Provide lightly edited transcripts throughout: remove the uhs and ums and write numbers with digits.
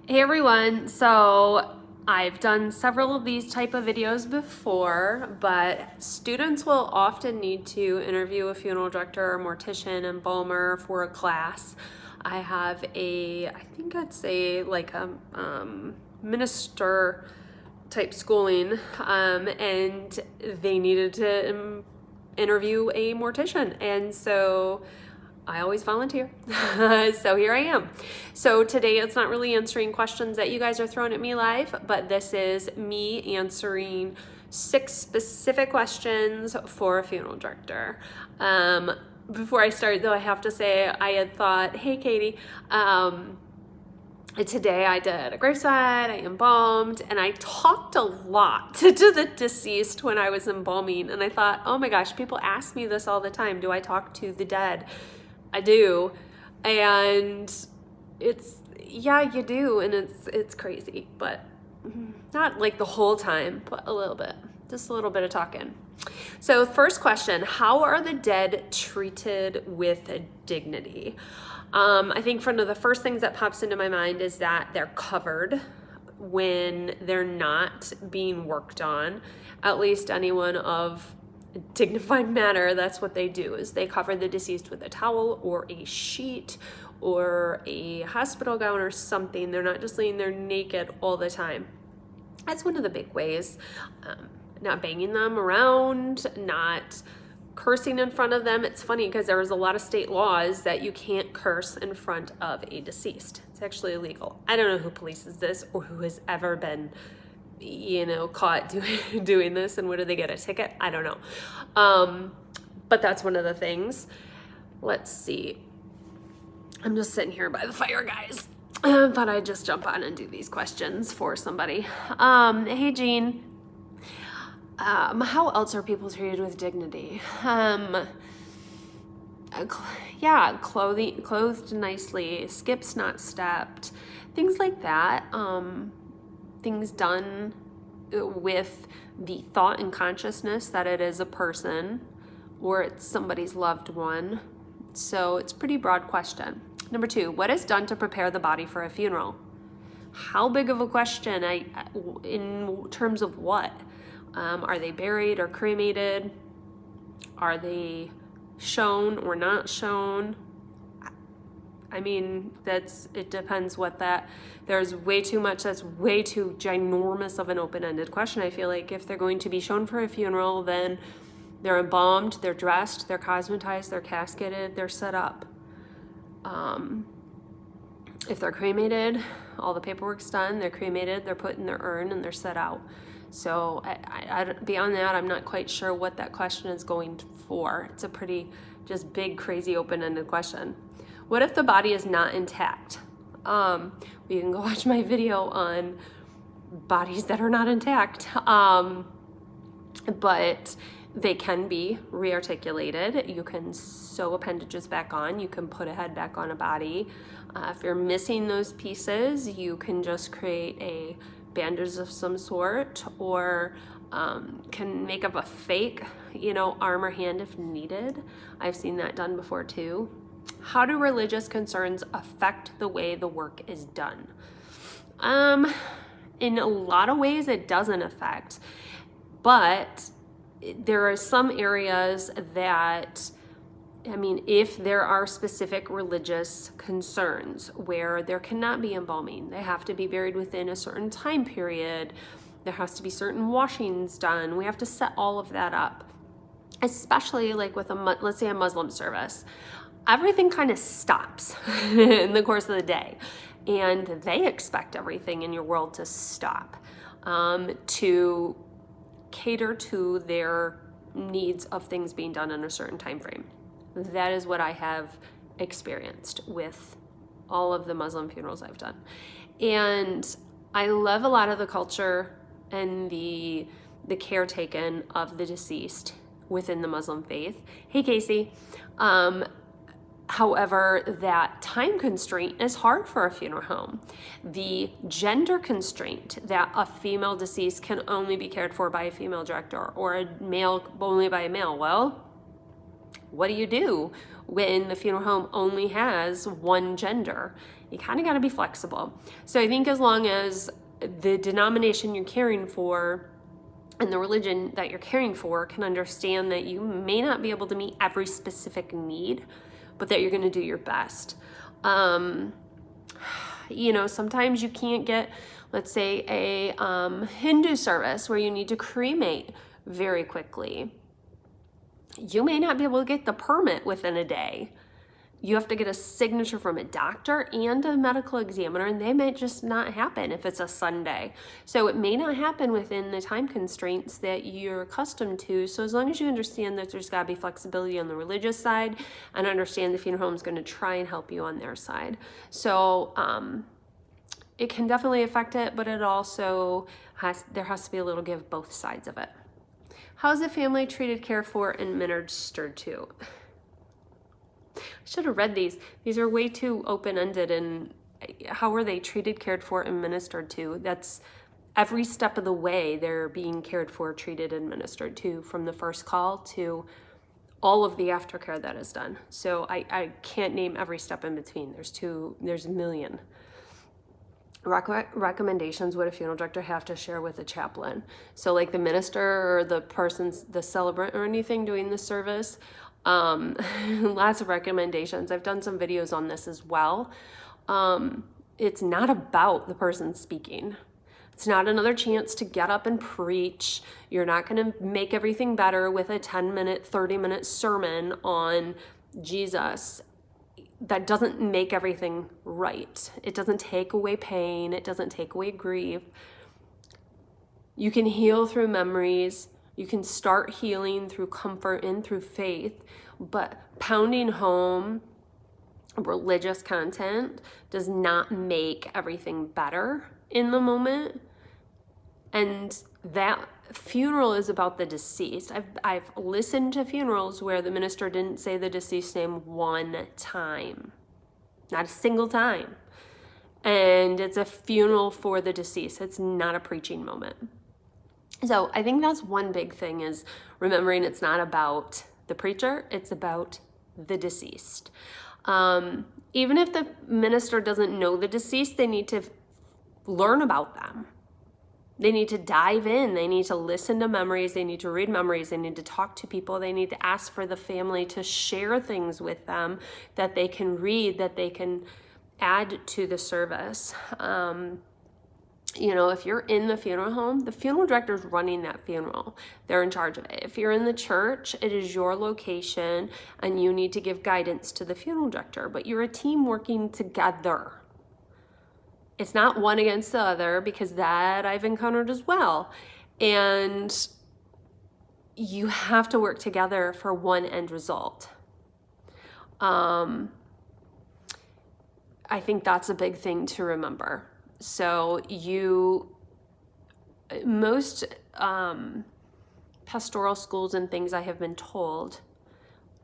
Hey everyone, so I've done several of these type of videos before, but students will often need to interview a funeral director, mortician, embalmer for a class. I have I think it's like a minister type schooling, and they needed to interview a mortician, and so I always volunteer. So here I am. So today it's not really answering questions that you guys are throwing at me live, but this is me answering 6 specific questions for a funeral director. Before I start though, I have to say I had thought, hey Katie, today I did a graveside, I embalmed, and I talked a lot to the deceased when I was embalming. And I thought, oh my gosh, people ask me this all the time. Do I talk to the dead? I do. And yeah, you do. And it's crazy, but not like the whole time, but a little bit, just a little bit of talking. So first question, how are the dead treated with dignity? I think one of the first things that pops into my mind is that they're covered when they're not being worked on. At least anyone of dignified manner, that's what they do, is they cover the deceased with a towel or a sheet or a hospital gown or something. They're not just laying there naked all the time. That's one of the big ways. Not banging them around, not cursing in front of them. It's funny because there's a lot of state laws that you can't curse in front of a deceased. It's actually illegal. I don't know who polices this or who has ever been caught doing this, and whether they get a ticket, I don't know. But that's one of the things. Let's see. I'm just sitting here by the fire, guys. I thought I'd just jump on and do these questions for somebody. Hey, Jean. How else are people treated with dignity? Yeah, clothed nicely, skips not stepped, things like that. Things done with the thought and consciousness that it is a person or it's somebody's loved one. So it's a pretty broad question. Number 2, what is done to prepare the body for a funeral? How big of a question? In terms of what? Are they buried or cremated? Are they shown or not shown? I mean, it depends what there's way too much, that's way too ginormous of an open-ended question. I feel like if they're going to be shown for a funeral, then they're embalmed, they're dressed, they're cosmetized, they're casketed, they're set up. If they're cremated, all the paperwork's done, they're cremated, they're put in their urn, and they're set out. So beyond that, I'm not quite sure what that question is going for. It's a pretty just big, crazy, open-ended question. What if the body is not intact? You can go watch my video on bodies that are not intact, but they can be rearticulated. You can sew appendages back on. You can put a head back on a body. If you're missing those pieces, you can just create a bandage of some sort, or can make up a fake, arm or hand if needed. I've seen that done before too. How do religious concerns affect the way the work is done? In a lot of ways it doesn't affect, but there are some areas that, if there are specific religious concerns where there cannot be embalming, they have to be buried within a certain time period, there has to be certain washings done, we have to set all of that up. Especially like with let's say a Muslim service, everything kind of stops in the course of the day, and they expect everything in your world to stop to cater to their needs of things being done in a certain time frame. That is what I have experienced with all of the Muslim funerals I've done. And I love a lot of the culture and the care taken of the deceased within the Muslim faith. Hey, Casey. However, that time constraint is hard for a funeral home. The gender constraint that a female deceased can only be cared for by a female director or a male only by a male. Well, what do you do when the funeral home only has one gender? You kind of got to be flexible. So I think as long as the denomination you're caring for and the religion that you're caring for can understand that you may not be able to meet every specific need, but that you're going to do your best. You know, sometimes you can't get, let's say, a Hindu service where you need to cremate very quickly. You may not be able to get the permit within a day. You have to get a signature from a doctor and a medical examiner, and they may just not happen if it's a Sunday. So it may not happen within the time constraints that you're accustomed to. So as long as you understand that there's got to be flexibility on the religious side, and understand the funeral home is going to try and help you on their side. So it can definitely affect it, but it also there has to be a little give both sides of it. How is the family treated, cared for, and ministered to? I should have read these. These are way too open-ended. And how are they treated, cared for, and ministered to? That's every step of the way they're being cared for, treated, and ministered to, from the first call to all of the aftercare that is done. So I can't name every step in between. There's a million. Recommendations would a funeral director have to share with a chaplain? So like the minister or the celebrant or anything doing the service, lots of recommendations. I've done some videos on this as well. It's not about the person speaking. It's not another chance to get up and preach. You're not going to make everything better with a 10-minute, 30-minute sermon on Jesus. That doesn't make everything right. It doesn't take away pain. It doesn't take away grief. You can heal through memories. You can start healing through comfort and through faith. But pounding home religious content does not make everything better in the moment. And that funeral is about the deceased. I've listened to funerals where the minister didn't say the deceased name one time, not a single time. And it's a funeral for the deceased. It's not a preaching moment. So I think that's one big thing, is remembering it's not about the preacher, it's about the deceased. Even if the minister doesn't know the deceased, they need to learn about them. They need to dive in. They need to listen to memories. They need to read memories. They need to talk to people. They need to ask for the family to share things with them that they can read, that they can add to the service. You know, if you're in the funeral home, the funeral director is running that funeral. They're in charge of it. If you're in the church, it is your location and you need to give guidance to the funeral director, but you're a team working together. It's not one against the other, because that I've encountered as well. And you have to work together for one end result. I think that's a big thing to remember. So most pastoral schools and things, I have been told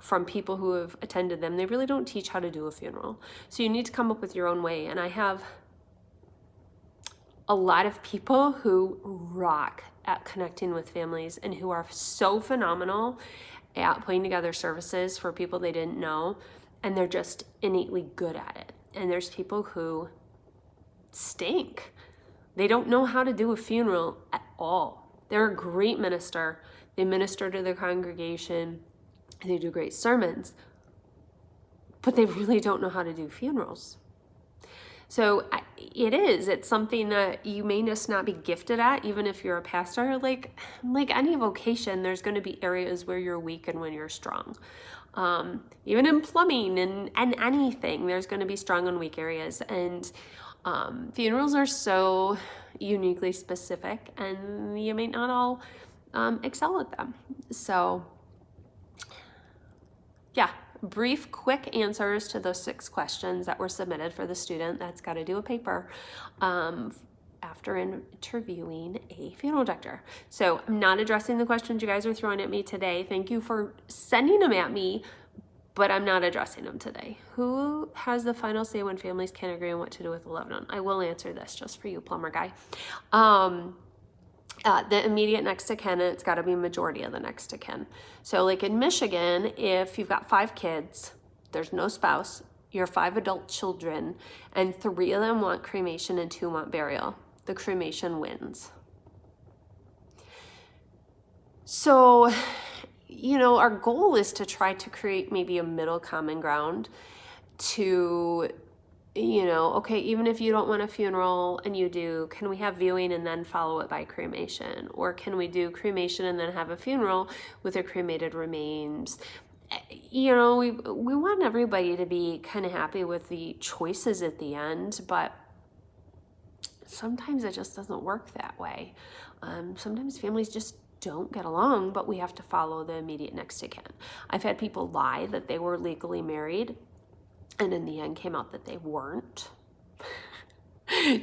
from people who have attended them, they really don't teach how to do a funeral. So you need to come up with your own way. And I have a lot of people who rock at connecting with families and who are so phenomenal at putting together services for people they didn't know, and they're just innately good at it. And there's people who stink. They don't know how to do a funeral at all. They're a great minister. They minister to their congregation. They do great sermons, but they really don't know how to do funerals. So it's something that you may just not be gifted at, even if you're a pastor. Like any vocation, there's going to be areas where you're weak and when you're strong. Even in plumbing and anything, there's going to be strong and weak areas. And funerals are so uniquely specific, and you may not all excel at them. So yeah, brief, quick answers to those 6 questions that were submitted for the student that's got to do a paper after interviewing a funeral director. So I'm not addressing the questions you guys are throwing at me today. Thank you for sending them at me, but I'm not addressing them today. Who has the final say when families can't agree on what to do with a loved one? I will answer this just for you, plumber guy. The immediate next to kin, and it's got to be majority of the next to kin. So like in Michigan, if you've got 5 kids, there's no spouse, your 5 adult children, and 3 of them want cremation and 2 want burial, the cremation wins. So, you know, our goal is to try to create maybe a middle common ground to, you know, okay, even if you don't want a funeral and you do, can we have viewing and then follow it by cremation? Or can we do cremation and then have a funeral with their cremated remains? You know, we want everybody to be kind of happy with the choices at the end, but sometimes it just doesn't work that way. Sometimes families just don't get along, but we have to follow the immediate next to kin. I've had people lie that they were legally married, and in the end came out that they weren't,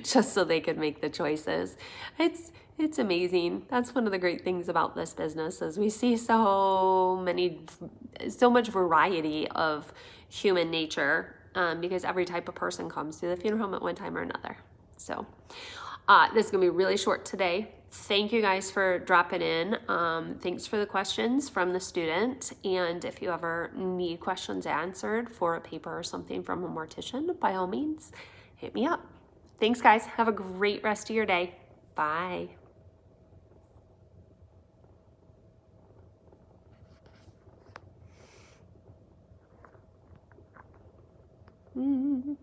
just so they could make the choices. It's amazing. That's one of the great things about this business is we see so much variety of human nature, because every type of person comes to the funeral home at one time or another. So this is gonna be really short today. Thank you guys for dropping in. Thanks for the questions from the student. And if you ever need questions answered for a paper or something from a mortician, by all means, hit me up. Thanks, guys. Have a great rest of your day. Bye. Mm-hmm.